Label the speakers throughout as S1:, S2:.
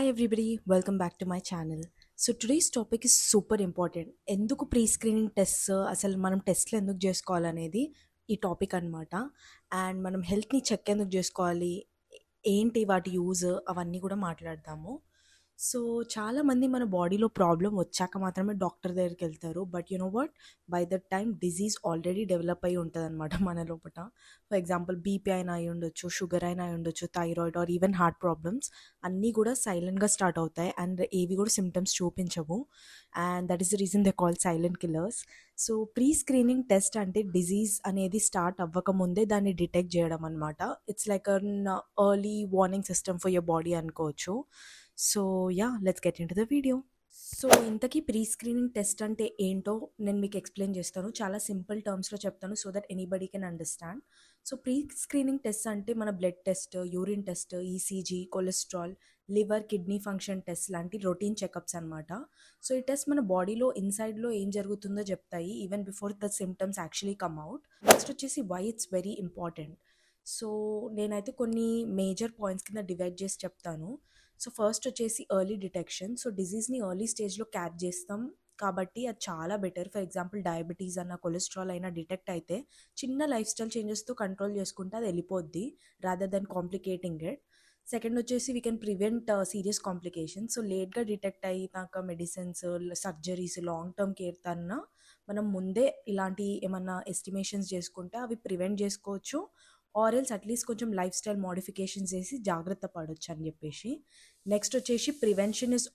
S1: Hi everybody, welcome back to my channel. So today's topic is super important. ఎందుకు pre screening test అసలు మనం టెస్ట్లు ఎందుకు చేసుకోవాలనేది ఈ టాపిక్ అనమాట. అండ్ మనం హెల్త్ని చెక్ ఎందుకు చేసుకోవాలి, ఏంటి వాటి యూజ్ అవన్నీ కూడా మాట్లాడతాము. సో చాలామంది మన బాడీలో ప్రాబ్లం వచ్చాక మాత్రమే డాక్టర్ దగ్గరికి వెళ్తారు. But you know what, by that time disease already develop అయి ఉంటుంది అనమాట మన లోపల. ఫర్ ఎగ్జాంపుల్ బీపీ అయినా అయి ఉండొచ్చు, షుగర్ అయినా అయి ఉండొచ్చు, thyroid or even heart problems అన్నీ కూడా సైలెంట్గా స్టార్ట్ అవుతాయి అండ్ ఏవి కూడా సిమ్టమ్స్ చూపించవు. And that is the reason they call silent killers. So pre screening test అంటే డిజీజ్ అనేది స్టార్ట్ అవ్వకముందే దాన్ని డిటెక్ట్ చేయడం అనమాట. It's like an early warning system for your body అనుకోవచ్చు. So yeah, let's get in to the video. So ఇంతకీ pre screening test అంటే ఏంటో నేను మీకు ఎక్స్ప్లెయిన్ చేస్తాను. చాలా సింపుల్ టర్మ్స్లో చెప్తాను so that anybody can understand. So pre screening test అంటే మన blood test, urine test, ECG, cholesterol, liver, kidney function test లాంటి రొటీన్ చెకప్స్ అనమాట. సో ఈ టెస్ట్ మన బాడీలో ఇన్సైడ్లో ఏం జరుగుతుందో చెప్తాయి even before the symptoms actually come out. Next వచ్చేసి why it's very important. So నేనైతే కొన్ని మేజర్ పాయింట్స్ కింద డివైడ్ చేసి చెప్తాను. సో ఫస్ట్ వచ్చేసి ఎర్లీ డిటెక్షన్. సో డిజీజ్ని ఎర్లీ స్టేజ్లో క్యాచ్ చేస్తాం కాబట్టి అది చాలా బెటర్. ఫర్ ఎగ్జాంపుల్ డయాబెటీస్ అన్న, కొలెస్ట్రాల్ అయినా డిటెక్ట్ అయితే చిన్న లైఫ్ స్టైల్ చేంజెస్తో కంట్రోల్ చేసుకుంటే అది వెళ్ళిపోద్ది rather than complicating it. Second వచ్చేసి we can prevent serious complications. So లేట్గా డిటెక్ట్ అయినాక medicines, surgeries, long term care కన్నా మనం ముందే ఇలాంటి ఏమన్నా ఎస్టిమేషన్స్ చేసుకుంటే అవి ప్రివెంట్ చేసుకోవచ్చు. ఆర్ ఎల్స్ అట్లీస్ట్ కొంచెం లైఫ్ స్టైల్ మోడిఫికేషన్స్ చేసి జాగ్రత్త పడవచ్చు అని చెప్పేసి. నెక్స్ట్ వచ్చేసి prevention is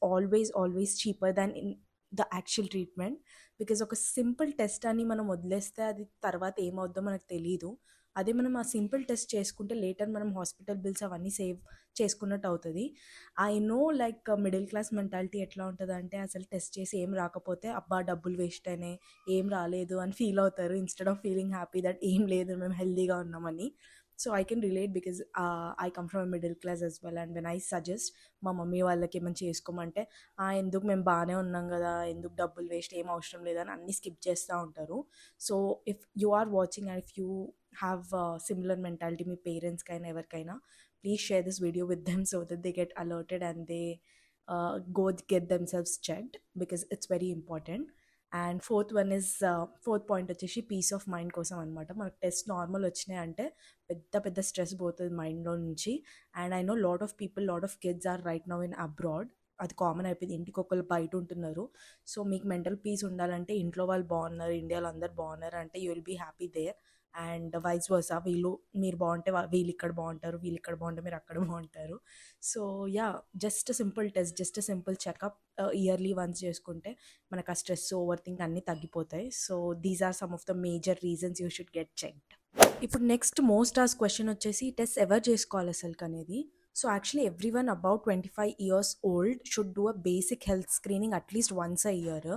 S1: always cheaper than in the actual treatment. Because ఒక సింపుల్ టెస్ట్ అని మనం వదిలేస్తే అది తర్వాత ఏమవుద్దో మనకు తెలియదు. అదే మనం ఆ సింపుల్ టెస్ట్ చేసుకుంటే లేటర్ మనం హాస్పిటల్ బిల్స్ అవన్నీ సేవ్ చేసుకున్నట్టు అవుతుంది. I know like middle class mentality ఎట్లా ఉంటుంది అంటే అసలు టెస్ట్ చేసి ఏం రాకపోతే అబ్బా డబ్బులు వేస్ట్ అయినాయి, ఏం రాలేదు అని ఫీల్ అవుతారు instead of feeling happy that ఏం లేదు మేము హెల్దీగా ఉన్నామని. So I can relate because I come from middle class as well. And when I suggest మా మమ్మీ వాళ్ళకి ఏమైనా చేసుకోమంటే ఎందుకు మేము బాగానే ఉన్నాం కదా, ఎందుకు డబ్బులు వేస్ట్, ఏం అవసరం లేదని అన్నీ స్కిప్ చేస్తూ ఉంటారు. So if you are watching and if you have similar mentality మీ పేరెంట్స్కైనా ఎవరికైనా, please share this video with them so that they get alerted and they go get themselves checked because it's very important. And fourth point వచ్చేసి peace of mind కోసం అనమాట. మనకు test normal వచ్చినాయి అంటే పెద్ద స్ట్రెస్ పోతుంది మైండ్లో నుంచి. And I know lot of kids are right now in abroad. అది కామన్ అయిపోయింది, ఇంటికి ఒకళ్ళు బయట ఉంటున్నారు. సో మీకు మెంటల్ పీస్ ఉండాలంటే ఇంట్లో వాళ్ళు బాగున్నారు, ఇండియాలో అందరు బాగున్నారు అంటే you will be happy there. And vice versa, మీరు బాగుంటే వీళ్ళు ఇక్కడ బాగుంటారు, వీళ్ళు ఇక్కడ బాగుంటే మీరు అక్కడ బాగుంటారు. So yeah, just simple test, just simple checkup yearly once చేసుకుంటే మనకు ఆ స్ట్రెస్, ఓవర్ థింక్ అన్నీ తగ్గిపోతాయి. So these are some of the major reasons you should get checked. ఇప్పుడు నెక్స్ట్ మోస్ట్ ఆస్ క్వశ్చన్ వచ్చేసి టెస్ట్ ఎవరు చేసుకోవాలి అసలు అనేది. So actually everyone about 25 years old should do a basic health screening at least once a year.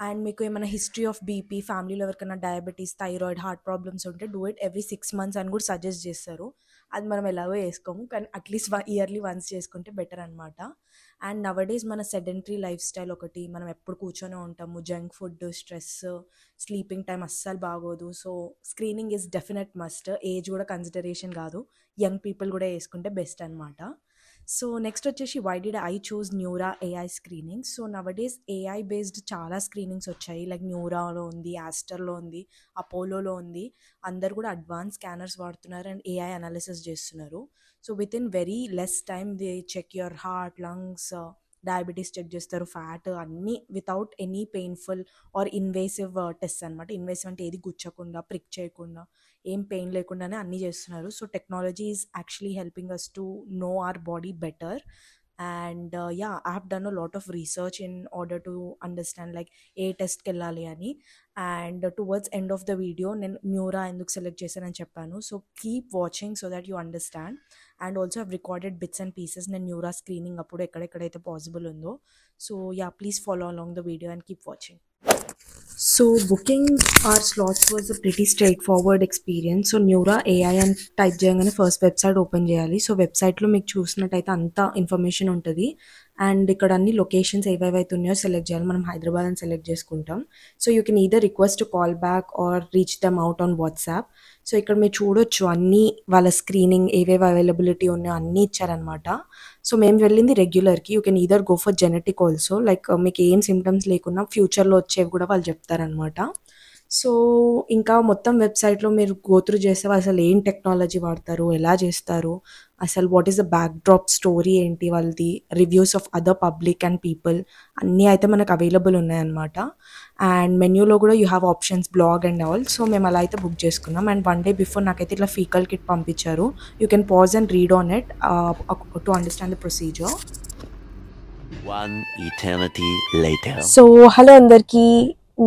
S1: And మీకు ఏమైనా history of BP, ఫ్యామిలీలో ఎవరికైనా డయాబెటీస్, థైరాయిడ్, హార్ట్ ప్రాబ్లమ్స్ ఉంటే డూ ఇట్ ఎవ్రీ 6 months అని కూడా సజెస్ట్ చేస్తారు. అది మనం ఎలాగో వేసుకోము కానీ అట్లీస్ట్ ఇయర్లీ వన్స్ చేసుకుంటే బెటర్ అనమాట. అండ్ నవడేస్ మన సెడెంటరీ లైఫ్ స్టైల్ ఒకటి, మనం ఎప్పుడు కూర్చొనే ఉంటాము, junk food, stress, sleeping time అస్సలు బాగోదు. So screening is definite must. Age కూడా కన్సిడరేషన్ కాదు, యంగ్ పీపుల్ కూడా వేసుకుంటే బెస్ట్ అనమాట. సో నెక్స్ట్ వచ్చేసి why did I choose Neura AI screening. So nowadays AI based చాలా స్క్రీనింగ్స్ వచ్చాయి. లైక్ న్యూరాలో ఉంది, యాస్టర్లో ఉంది, అపోలోలో ఉంది. అందరు కూడా అడ్వాన్స్ స్కానర్స్ వాడుతున్నారు అండ్ ఏఐ అనాలిసిస్ చేస్తున్నారు. So with in very less time they check your heart, lungs, diabetes check చేస్తారు, ఫ్యాట్, అన్నీ without any painful or invasive test అనమాట. ఇన్వేసివ్ అంటే ఏది గుచ్చకుండా, ప్రిక్ చేయకుండా, ఏం పెయిన్ లేకుండానే అన్నీ చేస్తున్నారు. So technology is actually helping us to know our body better. And yeah, I have done a lot of research in order to understand like ఏ టెస్ట్కి వెళ్ళాలి అని. And towards end of the video నేను Neura ఎందుకు select చేశానని చెప్పాను. So keep watching so that you understand. And also have recorded bits and pieces నేను Neura screening అప్పుడు ఎక్కడెక్కడైతే పాసిబుల్ ఉందో. So yeah, please follow along the video and keep watching. So booking are slots was a pretty straight forward experience. So న్యూరా AI అని type చేయగానే first website open చేయాలి. So వెబ్సైట్లో మీకు చూసినట్టయితే అంత ఇన్ఫర్మేషన్ ఉంటుంది. అండ్ ఇక్కడ అన్ని లొకేషన్స్ ఏవేవైతే ఉన్నాయో సెలెక్ట్ చేయాలి. మనం హైదరాబాద్ అని సెలెక్ట్ చేసుకుంటాం. So you can either request to call back or reach them out on WhatsApp. So ఇక్కడ మీరు చూడొచ్చు అన్నీ వాళ్ళ స్క్రీనింగ్ ఏవేవి అవైలబిలిటీ ఉన్నాయో అన్నీ ఇచ్చారనమాట. సో మేము వెళ్ళింది రెగ్యులర్కి. You can either go for genetic also, like మీకు ఏం సిమ్టమ్స్ లేకున్నా ఫ్యూచర్లో వచ్చేవి కూడా వాళ్ళు చెప్తారనమాట. సో ఇంకా మొత్తం వెబ్సైట్లో మీరు గో త్రూ చేస్తే అసలు ఏం టెక్నాలజీ వాడతారు, ఎలా చేస్తారు, అసలు what is the back drop story ఏంటి వాళ్ళది, reviews of other public and people అన్నీ అయితే మనకు అవైలబుల్ ఉన్నాయన్నమాట. అండ్ మెన్యూలో కూడా you have options blog and all. So మేము అలా అయితే బుక్ చేసుకున్నాం. అండ్ 1 day బిఫోర్ నాకైతే ఇట్లా ఫీకల్ కిట్ పంపించారు. You can pause and read on it to understand the procedure.
S2: One eternity later.
S3: So hello అందరికీ,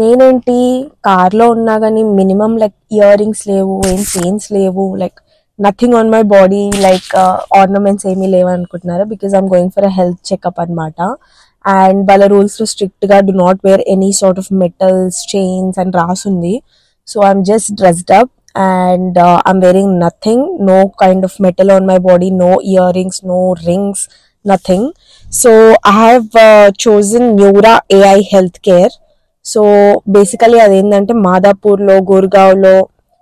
S3: నేనేంటి కార్లో ఉన్నా కానీ మినిమం లైక్ ఇయర్ రింగ్స్ లేవు, ఏం చైన్స్ లేవు, like nothing on my body, like ornaments ఏమీ లేవు అనుకుంటున్నారా? Because I'm going for a health checkup అనమాట. అండ్ వాళ్ళ రూల్స్లో స్ట్రిక్ట్గా do not wear any sort of metals, chains అని రాసుంది. So I'm just dressed up and I'm wearing nothing, no kind of metal on my body, no earrings, no rings, nothing. So I have chosen Neura AI Healthcare. So basically అదేంటంటే మాదాపూర్లో, గుర్గావ్లో,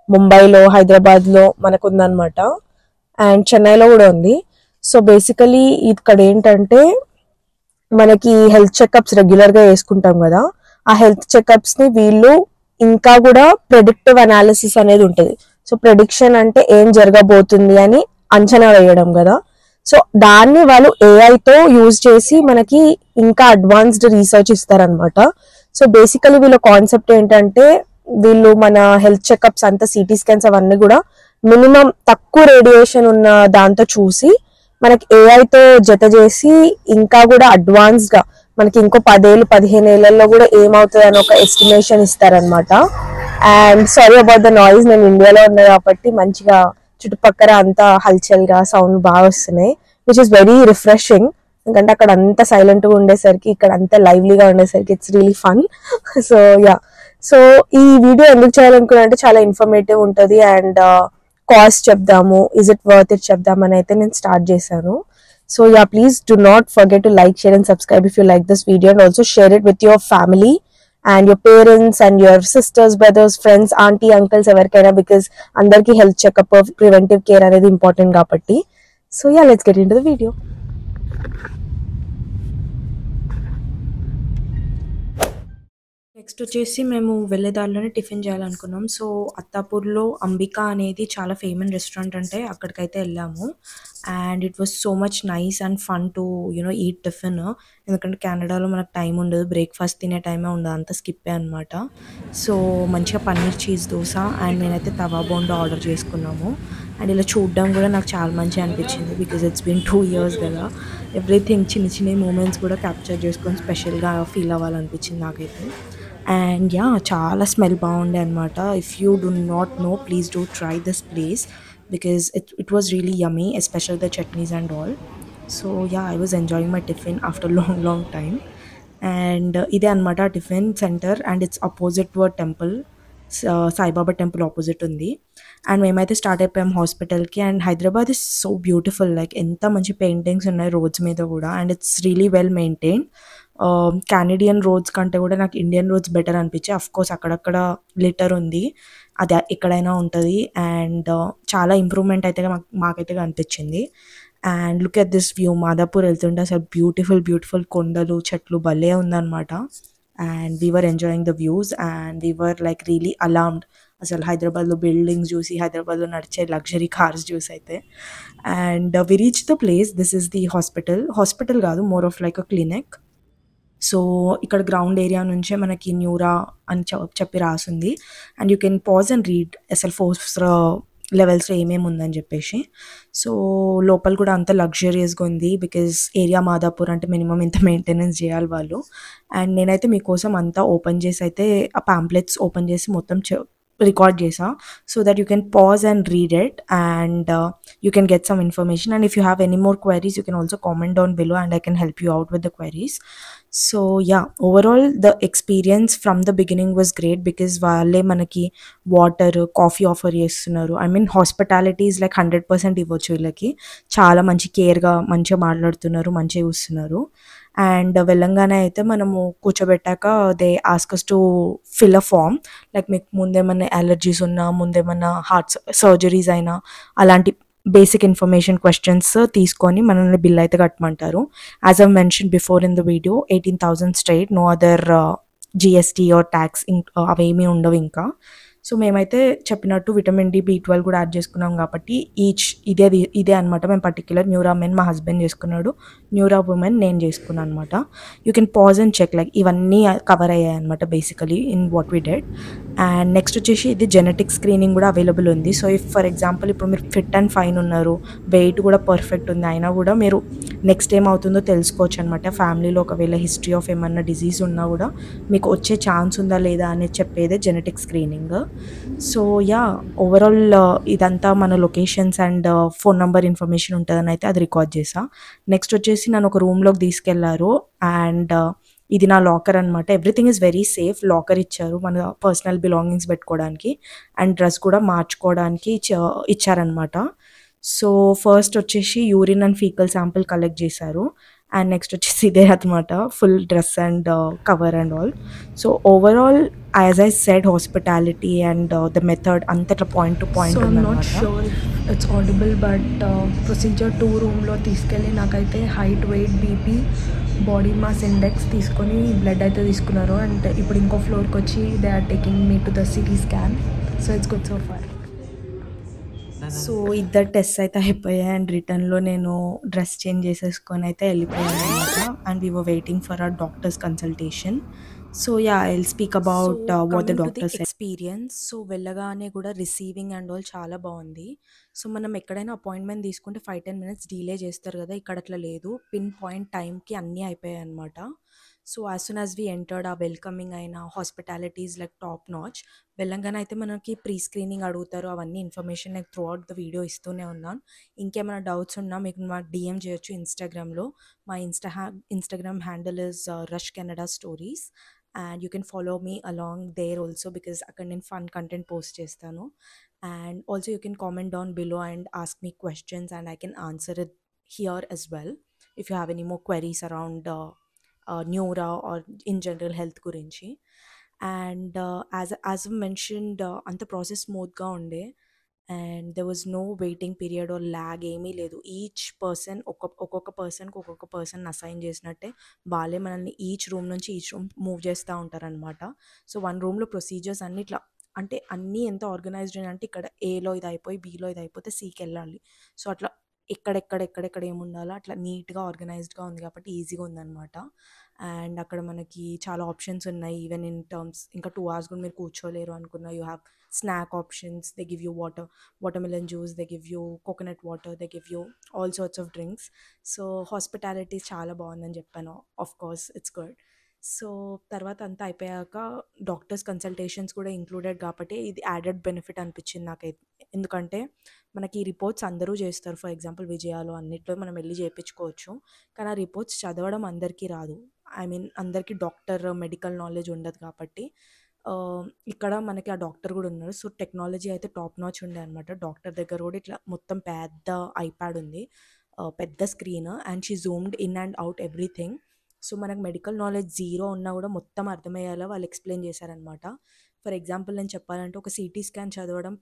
S3: ముంబైలో, హైదరాబాద్లో మనకు ఉందన్నమాట. And చెన్నైలో కూడా ఉంది. So basically ఇక్కడ ఏంటంటే మనకి హెల్త్ చెకప్స్ రెగ్యులర్గా వేసుకుంటాం కదా, ఆ హెల్త్ చెకప్స్ని వీళ్ళు ఇంకా కూడా ప్రెడిక్టివ్ అనాలిసిస్ అనేది ఉంటుంది. సో ప్రెడిక్షన్ అంటే ఏం జరగబోతుంది అని అంచనా వేయడం కదా. సో దాన్ని వాళ్ళు ఏఐతో యూజ్ చేసి మనకి ఇంకా అడ్వాన్స్డ్ రీసెర్చ్ ఇస్తారనమాట. సో బేసికలీ వీళ్ళ కాన్సెప్ట్ ఏంటంటే వీళ్ళు మన హెల్త్ చెకప్స్ అంతా, సిటీ స్కాన్స్ అవన్నీ కూడా మినిమం తక్కువ రేడియేషన్ ఉన్న దాంతో చూసి మనకి ఏఐతో జత చేసి ఇంకా కూడా అడ్వాన్స్గా మనకి ఇంకో 10 ఏళ్ళు 15 ఏళ్లలో కూడా ఏమవుతుంది అని ఒక ఎస్టిమేషన్ ఇస్తారనమాట. And sorry about the noise, నేను ఇండియాలో ఉన్నా కాబట్టి మంచిగా చుట్టుపక్కల అంతా హల్చల్గా సౌండ్ బాగా వస్తున్నాయి, విచ్ ఇస్ వెరీ రిఫ్రెషింగ్. ఎందుకంటే అక్కడ అంతా సైలెంట్గా ఉండేసరికి ఇక్కడ అంతా లైవ్లీగా ఉండేసరికి it's really fun. So yeah, so ఈ వీడియో ఎందుకు చేయాలనుకున్నా అంటే చాలా ఇన్ఫర్మేటివ్ ఉంటుంది అండ్ కాస్ట్ చెప్దాము, ఇస్ ఇట్ వర్త్ ఇట్ చెప్దామని అయితే నేను స్టార్ట్ చేశాను. So yeah, please do not forget to like, share and subscribe if you like this video, and also share it with your family and your parents and your sisters, brothers, friends, auntie, uncles, everkaina, because andarki health checkup of preventive care anedi important kabatti. So yeah, let's get into the video.
S1: Next వచ్చేసి మేము వెళ్ళే దారిలోనే tiffin చేయాలనుకున్నాం. So అత్తాపూర్లో Ambika అనేది చాలా famous restaurant, అంటే అక్కడికైతే వెళ్ళాము. And it was so much nice and fun to eat tiffin. ఎందుకంటే కెనడాలో మనకు టైం ఉండదు, బ్రేక్ఫాస్ట్ తినే టైమే ఉండదు, అంతా స్కిప్పే అనమాట. సో మంచిగా పన్నీర్ చీజ్ దోశ అండ్ నేనైతే తవా బోండా ఆర్డర్ చేసుకున్నాము. అండ్ ఇలా చూడడం కూడా నాకు చాలా మంచిగా అనిపించింది, బికాజ్ ఇట్స్ బీన్ 2 years కదా. ఎవ్రీథింగ్ చిన్న చిన్న మూమెంట్స్ కూడా క్యాప్చర్ చేసుకొని స్పెషల్గా ఫీల్ అవ్వాలనిపించింది నాకైతే. అండ్ యా, చాలా స్మెల్ బాగుండే అనమాట. If you do not know, please do try this place because it was really yummy, especial the chutneys and all. So yeah, I was enjoying my tiffin after long time. And ఇదే అనమాట tiffin centre, and it's opposite to a temple, Saibaba temple opposite ఉంది. And మేమైతే start అయిపోయాం హాస్పిటల్కి. And Hyderabad is so beautiful, like ఎంత మంచి paintings ఉన్నాయి roads మీద కూడా, and it's really well maintained. Canadian roads కంటే కూడా నాకు ఇండియన్ రోడ్స్ బెటర్ అనిపించాయి. అఫ్కోర్స్ అక్కడక్కడ లిటర్ ఉంది, అది ఎక్కడైనా ఉంటుంది. అండ్ చాలా ఇంప్రూవ్మెంట్ అయితే మాకైతే అనిపించింది. And look at this view, Madhapur వెళ్తుంటే అసలు బ్యూటిఫుల్ కొండలు, చెట్లు భలే ఉందన్నమాట. And we were enjoying the views and we were like really alarmed అసలు హైదరాబాద్లో బిల్డింగ్స్ చూసి, హైదరాబాద్లో నడిచే లగ్జరీ కార్స్ చూసి అయితే. And we reach the place, this is the hospital కాదు, more of like a clinic. So ఇక్కడ గ్రౌండ్ ఏరియా నుంచే మనకి న్యూరా అని చెప్పి రాసింది. And you can pause and read అసలు 4 లెవెల్స్లో ఏమేమి ఉందని చెప్పేసి. సో లోపల కూడా అంత లగ్జరియస్గా ఉంది, బికాజ్ ఏరియా మాదాపూర్ అంటే మినిమం ఇంత మెయింటెనెన్స్ చేయాలి వాళ్ళు. అండ్ నేనైతే మీకోసం అంతా ఓపెన్ చేసి అయితే ఆ పాంప్లెట్స్ ఓపెన్ చేసి మొత్తం రికార్డ్ చేసా, so that you can pause and read it and you can get some information. And if you have any more queries you can also comment down below and I can help you out with the queries. So yeah, overall the experience from the beginning was great, because వాళ్ళే మనకి water, coffee offer చేస్తున్నారు. I mean hospitality is like 100% ఇవ్వచ్చు వీళ్ళకి. చాలా మంచి కేర్గా మంచిగా మాట్లాడుతున్నారు, మంచిగా చూస్తున్నారు. అండ్ వెళ్ళంగానే అయితే మనము కూర్చోబెట్టాక they ask to fill a form, like మీకు ముందేమన్నా అలర్జీస్ ఉన్నా, ముందేమన్నా హార్ట్ సర్జరీస్ అయినా అలాంటి బేసిక్ ఇన్ఫర్మేషన్ క్వశ్చన్స్ తీసుకొని మనల్ని బిల్ అయితే కట్టమంటారు. As I mention before in the video, 18,000 straight, no other GST or tax అవేమీ ఉండవు ఇంకా. సో మేమైతే చెప్పినట్టు విటమిన్ డి, B12 కూడా యాడ్ చేసుకున్నాం కాబట్టి ఇదే అనమాట. మేము పర్టిక్యులర్ న్యూరా మెన్ మా హస్బెండ్ చేసుకున్నాడు, న్యూరా ఉమెన్ నేను చేసుకున్నాను అనమాట. You can pause and check, like ఇవన్నీ కవర్ అయ్యాయి అనమాట basically in what we did. And next వచ్చేసి ఇది జెనెటిక్ స్క్రీనింగ్ కూడా అవైలబుల్ ఉంది. సో ఇఫ్ ఫర్ ఎగ్జాంపుల్ ఇప్పుడు మీరు ఫిట్ అండ్ ఫైన్ ఉన్నారు, వెయిట్ కూడా పర్ఫెక్ట్ ఉంది, అయినా కూడా మీరు నెక్స్ట్ ఏమవుతుందో తెలుసుకోవచ్చు అనమాట. ఫ్యామిలీలో ఒకవేళ హిస్టరీ ఆఫ్ ఏమన్నా డిజీజ్ ఉన్నా కూడా మీకు వచ్చే ఛాన్స్ ఉందా లేదా అనేది చెప్పేదే genetic screening. So yeah, overall ఇదంతా మన locations and phone number information ఉంటుందని అయితే అది రికార్డ్ చేసా. నెక్స్ట్ వచ్చేసి నన్ను ఒక రూమ్లోకి తీసుకెళ్లారు అండ్ ఇది నా లాకర్ అనమాట. Everything is very safe. Locker ఇచ్చారు మన పర్సనల్ బిలాంగింగ్స్ పెట్టుకోవడానికి అండ్ డ్రెస్ కూడా మార్చుకోవడానికి ఇచ్చారనమాట. సో ఫస్ట్ వచ్చేసి urine and fecal sample collect చేశారు అండ్ నెక్స్ట్ వచ్చేసి ఇదే అనమాట, full dress and cover and all. So overall as I said, hospitality and the method అంతట్లా point to point
S4: so I'm not
S1: ఉందన్నమాట.
S4: Sure it's audible, but procedure 2 రూమ్లో తీసుకెళ్ళి నాకైతే height, weight, BP, body mass index తీసుకొని blood అయితే తీసుకున్నారు. And ఇప్పుడు ఇంకో ఫ్లోర్కి వచ్చి they are taking me to the CT scan. So it's good so far.
S1: So ఇద్దరు టెస్ట్ అయితే అయిపోయాయి అండ్ రిటర్న్లో నేను డ్రెస్ చేంజ్ చేసేసుకొని అయితే వెళ్ళిపోయాను అనమాట. And we were waiting for hour doctors consultation. So yeah, I will speak about what the doctors experience. So వెళ్ళగానే కూడా రిసీవింగ్ అండ్ ఆల్ చాలా బాగుంది. సో మనం ఎక్కడైనా అపాయింట్మెంట్ తీసుకుంటే 5-10 మినిట్స్ డిలే చేస్తారు కదా, ఇక్కడ అట్లా లేదు. పిన్ పాయింట్ టైంకి అన్నీ అయిపోయాయి అనమాట. So as soon as we entered, ఆ వెల్కమింగ్ అయినా హాస్పిటాలిటీస్ లైక్ టాప్ నాచ్. వెళ్ళంగానే అయితే మనకి ప్రీ స్క్రీనింగ్ అడుగుతారు, అవన్నీ ఇన్ఫర్మేషన్ నేను త్రూ అవుట్ ద వీడియో ఇస్తూనే ఉన్నాను. ఇంకేమైనా డౌట్స్ ఉన్నా మీకు మాకు డిఎం చేయొచ్చు ఇన్స్టాగ్రామ్లో. మా Instagram handle is Rush Canada stories and you can follow me along there also, because అక్కడ నేను ఫన్ కంటెంట్ పోస్ట్ చేస్తాను. And also you can comment down below and ask me questions and I can answer it here as well if you have any more queries around Neura or in general health గురించి. And as mentioned అంత process స్మూత్గా ఉండే and there was no waiting period are lag, ఏమీ లేదు. Each person ఒక్కొక్క పర్సన్కి ఒక్కొక్క person assign చేసినట్టే వాళ్ళే మనల్ని ఈచ్ రూమ్ నుంచి ఈచ్ రూమ్ మూవ్ చేస్తూ ఉంటారనమాట. సో వన్ రూమ్లో ప్రొసీజర్స్ అన్ని ఇట్లా, అంటే అన్నీ ఎంత ఆర్గనైజ్డ్ అంటే ఇక్కడ ఏలో ఇది అయిపోయి బీలో ఇది అయిపోతే సీకి వెళ్ళాలి. సో అట్లా ఎక్కడెక్కడ ఏముండాలో అట్లా నీట్గా ఆర్గనైజ్డ్గా ఉంది కాబట్టి ఈజీగా ఉందన్నమాట. అండ్ అక్కడ మనకి చాలా ఆప్షన్స్ ఉన్నాయి, ఈవెన్ ఇన్ టర్మ్స్ ఇంకా 2 hours కూడా మీరు కూర్చోలేరు అనుకున్నా, you have snack options, they give you watermelon juice, they give you coconut water, they give you all sorts of drinks. So hospitality చాలా బాగుందని చెప్పాను, of course it's good. So తర్వాత అంతా అయిపోయాక డాక్టర్స్ కన్సల్టేషన్స్ కూడా ఇంక్లూడెడ్ కాబట్టి ఇది added benefit అనిపించింది నాకైతే. ఎందుకంటే మనకి ఈ రిపోర్ట్స్ అందరూ చేస్తారు, ఫర్ ఎగ్జాంపుల్ విజయాలు అన్నిట్లో మనం వెళ్ళి చేయించుకోవచ్చు, కానీ ఆ రిపోర్ట్స్ చదవడం అందరికీ రాదు. ఐ మీన్ అందరికీ డాక్టర్ మెడికల్ నాలెడ్జ్ ఉండదు కాబట్టి ఇక్కడ మనకి ఆ డాక్టర్ కూడా ఉన్నారు. సో టెక్నాలజీ అయితే టాప్ నాచ్ ఉండే అనమాట. డాక్టర్ దగ్గర కూడా ఇట్లా మొత్తం పెద్ద ఐప్యాడ్ ఉంది, పెద్ద screen, and she zoomed in and out everything. So మనకు మెడికల్ నాలెడ్జ్ జీరో ఉన్నా కూడా మొత్తం అర్థమయ్యేలా వాళ్ళు ఎక్స్ప్లెయిన్ చేశారనమాట. ఫర్ ఎగ్జాంపుల్ నేను చెప్పాలంటే ఒక సిటీ స్కాన్ చదవడం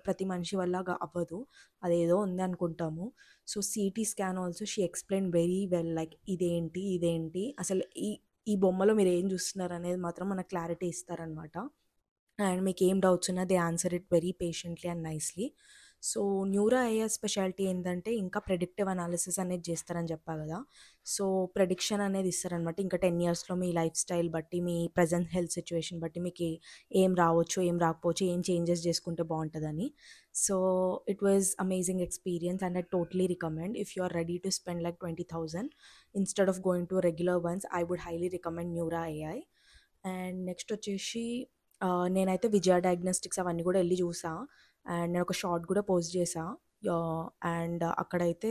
S1: ప్రతి మనిషి వల్ల అవ్వదు, అదేదో ఉంది అనుకుంటాము. So CT scan also she explain very well, like ఇదేంటి అసలు ఈ బొమ్మలో మీరు ఏం చూస్తున్నారు అనేది మాత్రం మనకు క్లారిటీ ఇస్తారనమాట. అండ్ మీకు ఏం డౌట్స్ ఉన్నా they answer it very patiently and nicely. So neuro AI speciality ఏంటంటే ఇంకా ప్రెడిక్టివ్ అనాలిసిస్ అనేది చేస్తారని చెప్పా కదా. సో ప్రెడిక్షన్ అనేది ఇస్తారనమాట. ఇంకా 10 yearsలో మీ లైఫ్ స్టైల్ బట్టి, మీ ప్రజెంట్ హెల్త్ సిచ్యువేషన్ బట్టి మీకు ఏం రావచ్చు, ఏం రాకపోవచ్చు, ఏం చేంజెస్ చేసుకుంటే బాగుంటుందని. So it was amazing experience and I totally recommend if you are ready to spend like 20,000 instead of going to regular ones, I would highly recommend Neura AI. And next వచ్చేసి నేనైతే విజయ diagnostics అవన్నీ కూడా వెళ్ళి చూసా and నేను ఒక short కూడా post చేసా. అండ్ అక్కడైతే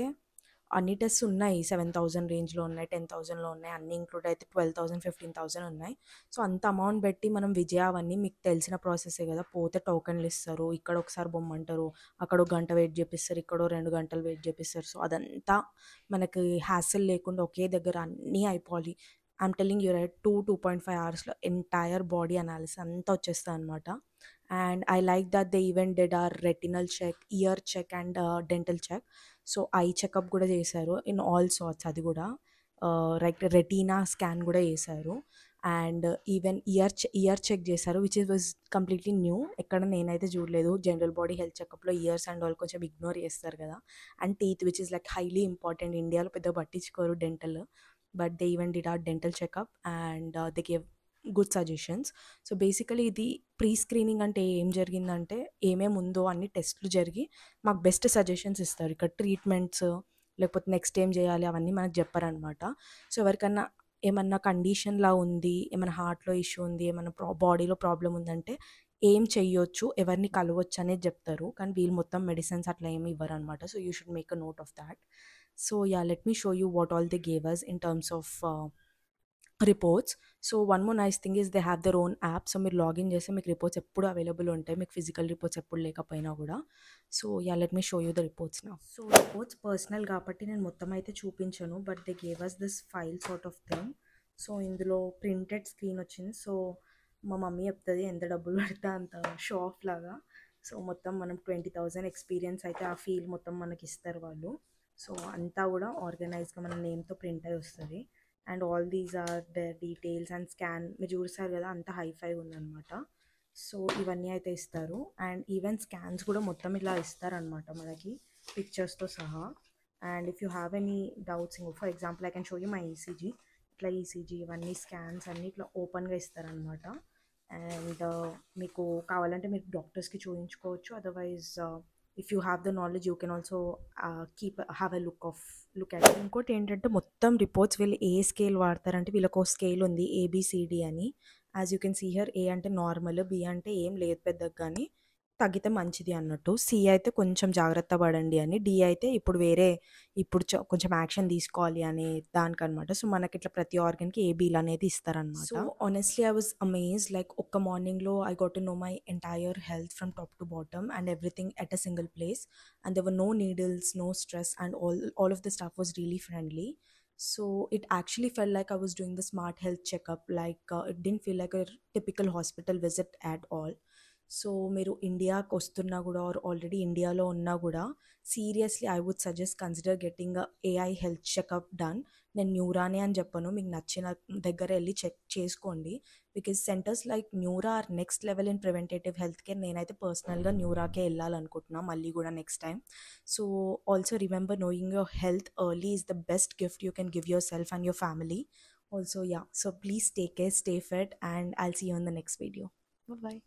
S1: అన్ని టెస్ట్స్ ఉన్నాయి, 7,000 రేంజ్లో ఉన్నాయి, 10,000లో ఉన్నాయి, అన్ని ఇంక్లూడ్ అయితే 12,000 15,000 ఉన్నాయి. సో అంత అమౌంట్ పెట్టి మనం విజయ అవన్నీ మీకు తెలిసిన ప్రాసెసే కదా, పోతే టోకెన్లు ఇస్తారు, ఇక్కడ ఒకసారి బొమ్మంటారు, అక్కడ ఒక గంట వెయిట్ చేపిస్తారు, ఇక్కడ 2 గంటలు వెయిట్ చేపిస్తారు. సో అదంతా మనకి హ్యాసిల్ లేకుండా ఒకే దగ్గర అన్నీ అయిపోవాలి. ఐఎమ్ టెల్లింగ్ యూ రైట్, 2.5 అవర్స్లో ఎంటైర్ బాడీ అనాలిసిస్ అంతా వచ్చేస్తుంది అనమాట. And I like that they even did or retinal check, ear check and dental check. So I checkup కూడా చేశారు ఇన్ ఆల్ సార్ట్స్, అది కూడా రెటీనా స్కాన్ కూడా చేశారు. అండ్ ఈవెన్ ఇయర్ చెక్ చేశారు, విచ్ వాజ్ కంప్లీట్లీ న్యూ. ఎక్కడ నేనైతే చూడలేదు. జనరల్ బాడీ హెల్త్ చెకప్లో ఇయర్స్ అండ్ ఆల్ కొంచెం ఇగ్నోర్ చేస్తారు కదా. And teeth, which is like highly important. ఇండియాలో పెద్ద పట్టించుకోరు dental, but they even did our dental checkup and they gave good suggestions. So basically ఇది ప్రీ స్క్రీనింగ్ అంటే ఏం జరిగిందంటే, ఏమేమి ఉందో అన్ని టెస్ట్లు జరిగి మాకు బెస్ట్ సజెషన్స్ ఇస్తారు. ఇక్కడ ట్రీట్మెంట్స్ లేకపోతే నెక్స్ట్ ఏం చేయాలి అవన్నీ మనకు చెప్పారనమాట. సో ఎవరికన్నా ఏమన్నా కండిషన్లా ఉంది, ఏమైనా హార్ట్లో ఇష్యూ ఉంది, ఏమైనా బాడీలో ప్రాబ్లం ఉందంటే ఏం చెయ్యొచ్చు, ఎవరిని కలవచ్చు అనేది చెప్తారు. కానీ వీళ్ళు మొత్తం మెడిసిన్స్ అట్లా ఏమి ఇవ్వరు అనమాట. So you should make a note of that. So yeah, let me show you what all they gave us in terms of reports. So one more nice thing is they have their own app. So మీరు login చేస్తే మీకు reports ఎప్పుడు available ఉంటాయి, మీకు physical reports ఎప్పుడు లేకపోయినా కూడా. So yeah, let me show you the reports నా. సో రిపోర్ట్స్ పర్సనల్ కాబట్టి నేను మొత్తం అయితే చూపించాను, but they gave us this file sort of thing. So ఇందులో ప్రింటెడ్ స్క్రీన్ వచ్చింది. సో మా మమ్మీ చెప్తుంది ఎంత డబ్బులు పడితే అంత షో ఆఫ్ లాగా. సో మొత్తం మనం 20,000 ఎక్స్పీరియన్స్ అయితే ఆ ఫీల్ మొత్తం మనకి ఇస్తారు వాళ్ళు. సో అంతా కూడా ఆర్గనైజ్గా మన నేమ్తో ప్రింట్ అయి వస్తుంది. And all these are the details and scan. మీరు చూస్తారు కదా, అంత హైఫై ఉందన్నమాట. సో ఇవన్నీ అయితే ఇస్తారు. అండ్ ఈవెన్ స్కాన్స్ కూడా మొత్తం ఇలా ఇస్తారనమాట మనకి, పిక్చర్స్తో సహా. And if you have any doubts, for example I can show you my ECG. ఇట్లా ఈసీజీ ఇవన్నీ స్కాన్స్ అన్నీ ఇట్లా ఓపెన్గా ఇస్తారనమాట. అండ్ మీకు కావాలంటే మీరు డాక్టర్స్కి చూపించుకోవచ్చు. Otherwise if you have the knowledge you can also have a look at. ఇంకోటి ఏంటంటే మొత్తం రిపోర్ట్స్ వీళ్ళు ఏ స్కేల్ వాడతారంటే, వీళ్ళకు ఒక స్కేల్ ఉంది ఏబిసిడి అని. As you can see here, A అంటే నార్మల్, బి అంటే ఏం లేదు పెద్దగా కానీ తగ్గితే మంచిది అన్నట్టు, సి అయితే కొంచెం జాగ్రత్త పడండి అని, డి అయితే ఇప్పుడు వేరే కొంచెం యాక్షన్ తీసుకోవాలి అనే దానికనమాట. సో మనకి ఇట్లా ప్రతి ఆర్గన్కి ఏబీలు అనేది ఇస్తారనమాట. So honestly I was amaze, like ఒక్క మార్నింగ్లో I got to know my entire health from top to bottom and everything at a single place. And there were no needles, no stress, and all of the staff was really friendly. So it actually felt like I was doing the smart health checkup. Like it didn't feel like a typical hospital visit at all. So మీరు ఇండియాకి వస్తున్నా కూడా or already ఇండియాలో ఉన్నా కూడా seriously I would suggest consider getting AI health checkup done. నేను న్యూరానే అని చెప్పను, మీకు నచ్చిన దగ్గర వెళ్ళి చెక్ చేసుకోండి. Because centres like Neura are next level in preventative health care. నేనైతే పర్సనల్గా న్యూరాకే వెళ్ళాలనుకుంటున్నా మళ్ళీ కూడా next time. So also remember, knowing your health early is the best gift you can give yourself and your family. Also, yeah, so please take care, stay fit, and I'll see you in the next video. Bye bye.